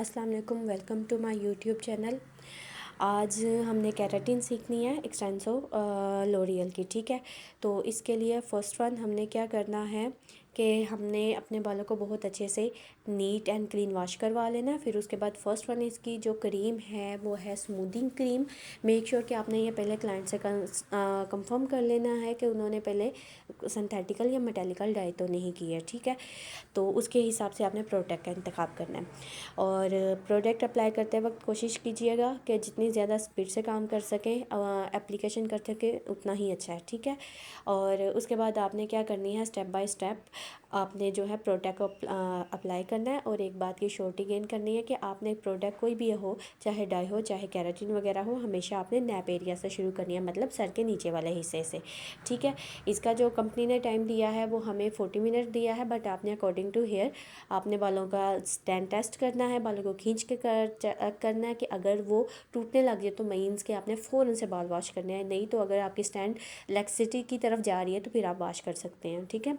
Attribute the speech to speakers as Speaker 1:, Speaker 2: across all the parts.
Speaker 1: अस्सलाम वालेकुम, welcome to my YouTube channel. आज हमने केराटिन सीखनी है एक्सटेंसो लॉरियल की। ठीक है, तो इसके लिए फ़र्स्ट वन हमने क्या करना है कि हमने अपने बालों को बहुत अच्छे से नीट एंड क्लीन वॉश करवा लेना है। फिर उसके बाद फ़र्स्ट वन इसकी जो क्रीम है वो है स्मूदिंग क्रीम। मेक श्योर कि आपने ये पहले क्लाइंट से कंफर्म कर लेना है कि उन्होंने पहले सिंथेटिकल या मेटेलिकल डाई तो नहीं की है। ठीक है, तो उसके हिसाब से आपने प्रोडक्ट का इंतखाब करना है। और प्रोडक्ट अप्लाई करते वक्त कोशिश कीजिएगा कि जितनी ज़्यादा स्पीड से काम कर सकें, एप्लीकेशन कर सके उतना ही अच्छा है। ठीक है, और उसके बाद आपने क्या करनी है, स्टेप बाय स्टेप आपने जो है प्रोडक्ट को अप्लाई करना है। और एक बात की श्योरिटी गेन करनी है कि आपने प्रोडक्ट कोई भी हो, चाहे डाई हो चाहे केराटिन वगैरह हो, हमेशा आपने नैप एरिया से शुरू करनी है, मतलब सर के नीचे वाले हिस्से से। ठीक है, इसका जो कंपनी ने टाइम दिया है वो हमें 40 मिनट दिया है, बट आपने अकॉर्डिंग टू हेयर आपने बालों का स्टैंड टेस्ट करना है, बालों को खींच के करना है कि अगर वो टूटने लग जाए तो मीन्स के आपने फ़ौरन से बाल वॉश करने हैं। नहीं तो अगर आपकी स्टैंड लैक्सिटी की तरफ जा रही है तो फिर आप वॉश कर सकते हैं। ठीक है,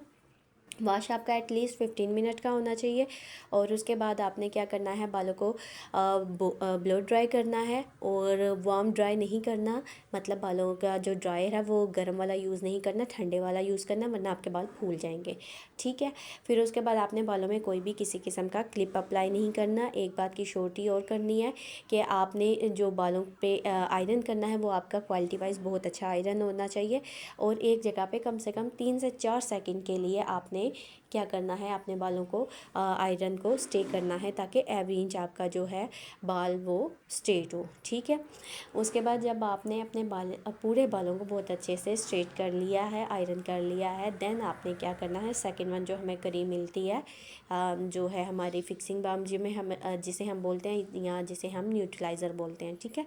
Speaker 1: वॉश आपका एटलीस्ट 15 मिनट का होना चाहिए। और उसके बाद आपने क्या करना है, बालों को ब्लो ड्राई करना है और वार्म ड्राई नहीं करना। मतलब बालों का जो ड्रायर है वो गर्म वाला यूज़ नहीं करना, ठंडे वाला यूज़ करना, वरना आपके बाल फूल जाएंगे। ठीक है, फिर उसके बाद आपने बालों में कोई भी किसी किस्म का क्लिप अप्लाई नहीं करना। एक बात की श्योरिटी और करनी है कि आपने जो बालों पे आयरन करना है वो आपका क्वालिटी वाइज बहुत अच्छा आयरन होना चाहिए। और एक जगह पे कम से कम 3 से 4 सेकंड के लिए आपने क्या करना है, अपने बालों को आयरन को स्टे करना है, ताकि एवरी इंच आपका जो है बाल वो स्ट्रेट हो। ठीक है, उसके बाद जब आपने अपने पूरे बालों को बहुत अच्छे से स्ट्रेट कर लिया है, आयरन कर लिया है, देन आपने क्या करना है, सेकंड वन जो हमें क्रीम मिलती है जो है हमारी फिक्सिंग बाम जी में हम जिसे हम बोलते हैं, या जिसे हम न्यूट्रलाइज़र बोलते हैं। ठीक है,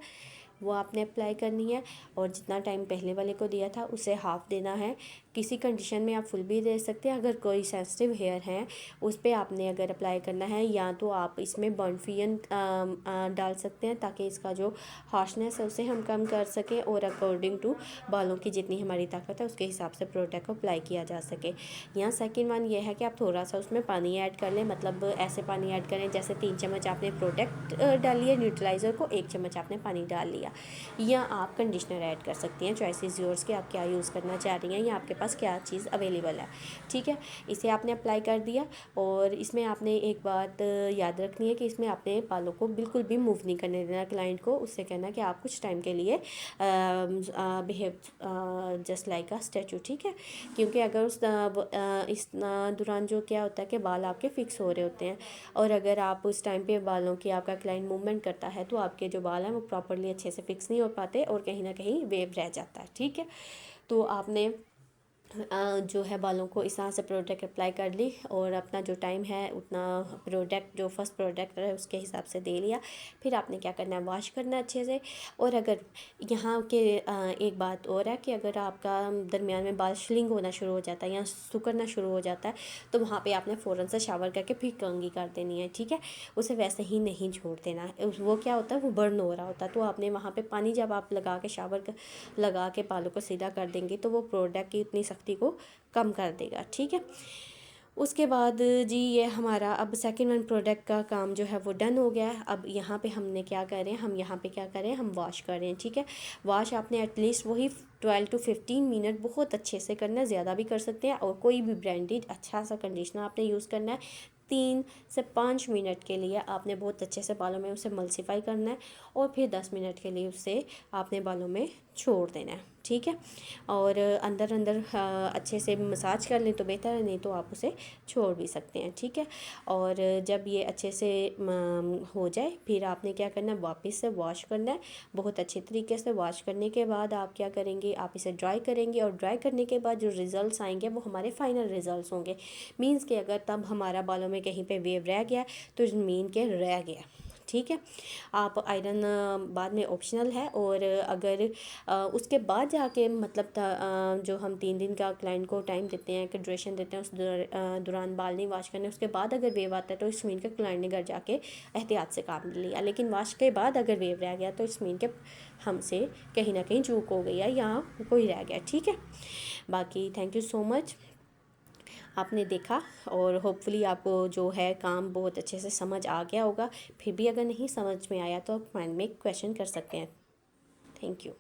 Speaker 1: वो आपने अप्लाई करनी है। और जितना टाइम पहले वाले को दिया था उसे हाफ़ देना है। किसी कंडीशन में आप फुल भी दे सकते हैं। अगर कोई सेंसिटिव हेयर है उस पर आपने अगर अप्लाई करना है, या तो आप इसमें बॉन्डफियन डाल सकते हैं ताकि इसका जो हार्शनेस है उसे हम कम कर सकें, और अकॉर्डिंग टू बालों की जितनी हमारी ताकत है उसके हिसाब से प्रोडक्ट को अप्लाई किया जा सके। यहाँ सेकंड वन ये है कि आप थोड़ा सा उसमें पानी ऐड कर लें, मतलब ऐसे पानी ऐड करें जैसे 3 चम्मच आपने प्रोडक्ट डाली है न्यूट्रलाइज़र को, 1 चम्मच आपने पानी डाल लिया। या आप कंडीशनर ऐड कर सकती हैं, चॉइस इज़ योर्स कि आप क्या यूज़ करना चाह रही हैं या आपके पास क्या चीज़ अवेलेबल है। ठीक है, इसे आपने अप्लाई कर दिया। और इसमें आपने एक बात याद रखनी है कि इसमें आपने बालों को बिल्कुल भी मूव नहीं करने देना क्लाइंट को। उससे कहना कि आप कुछ टाइम के लिए बिहेव जस्ट लाइक अ स्टैचू। ठीक है, क्योंकि अगर इस दौरान जो क्या होता है कि बाल आपके फिक्स हो रहे होते हैं, और अगर आप उस टाइम पे बालों की आपका क्लाइंट मूवमेंट करता है तो आपके जो बाल हैं वो प्रॉपरली अच्छे से फिक्स नहीं हो पाते और कहीं ना कहीं वेव रह जाता है। ठीक है, तो आपने जो है बालों को इस तरह से प्रोडक्ट अप्लाई कर ली, और अपना जो टाइम है उतना प्रोडक्ट जो फर्स्ट प्रोडक्ट है उसके हिसाब से दे लिया। फिर आपने क्या करना है, वॉश करना है अच्छे से। और अगर यहाँ के एक बात और है कि अगर आपका दरमियान में बाल श्रिंक होना शुरू हो जाता है या सिकुड़ना शुरू हो जाता है तो वहाँ पे आपने फ़ौरन से शावर करके फिर कंघी कर देनी है। ठीक है, उसे वैसे ही नहीं छोड़ देना है। वो क्या होता है, वो बर्न हो रहा होता है, तो आपने वहाँ पे पानी जब आप लगा के लगा के बालों को सीधा कर देंगे तो वो प्रोडक्ट की इतनी सख्ती को कम कर देगा। ठीक है, उसके बाद जी ये हमारा अब सेकेंड वन प्रोडक्ट का काम जो है वो डन हो गया है। अब यहाँ पे हमने क्या करें, हम यहाँ पे क्या करें, हम वॉश करें। ठीक है, वॉश आपने एटलीस्ट वही 12 to 15 मिनट बहुत अच्छे से करना है, ज़्यादा भी कर सकते हैं। और कोई भी ब्रांडेड अच्छा सा कंडीशनर आपने यूज़ करना है। 3 से 5 मिनट के लिए आपने बहुत अच्छे से बालों में उसे मल्सीफाई करना है, और फिर 10 मिनट के लिए उसे आपने बालों में छोड़ देना है। ठीक है, और अंदर अंदर अच्छे से मसाज कर लें तो बेहतर है, नहीं तो आप उसे छोड़ भी सकते हैं। ठीक है, और जब ये अच्छे से हो जाए फिर आपने क्या करना है, वापस से वॉश करना है। बहुत अच्छे तरीके से वॉश करने के बाद आप क्या करेंगे, आप इसे ड्राई करेंगे, और ड्राई करने के बाद जो रिज़ल्ट्स आएंगे वो हमारे फाइनल रिज़ल्ट्स होंगे। मीन्स कि अगर तब हमारा बालों में कहीं पे वेव रह गया तो मीन के रह गया। ठीक है, आप आयरन बाद में ऑप्शनल है। और अगर उसके बाद जाके मतलब जो हम 3 दिन का क्लाइंट को टाइम देते हैं कि ड्यूरेशन देते हैं, उस दौरान बाल नहीं वॉश करने, उसके बाद अगर वेव आता है तो इस मीन के क्लाइंट ने घर जाके एहतियात से काम लिया। लेकिन वॉश के बाद अगर वेव रह गया तो इस मीन के हमसे कहीं ना कहीं चूक हो गई है या कोई रह गया। ठीक है, बाकी थैंक यू सो मच। आपने देखा और होपफुली आपको जो है काम बहुत अच्छे से समझ आ गया होगा। फिर भी अगर नहीं समझ में आया तो आप कमेंट में क्वेश्चन कर सकते हैं। Thank you.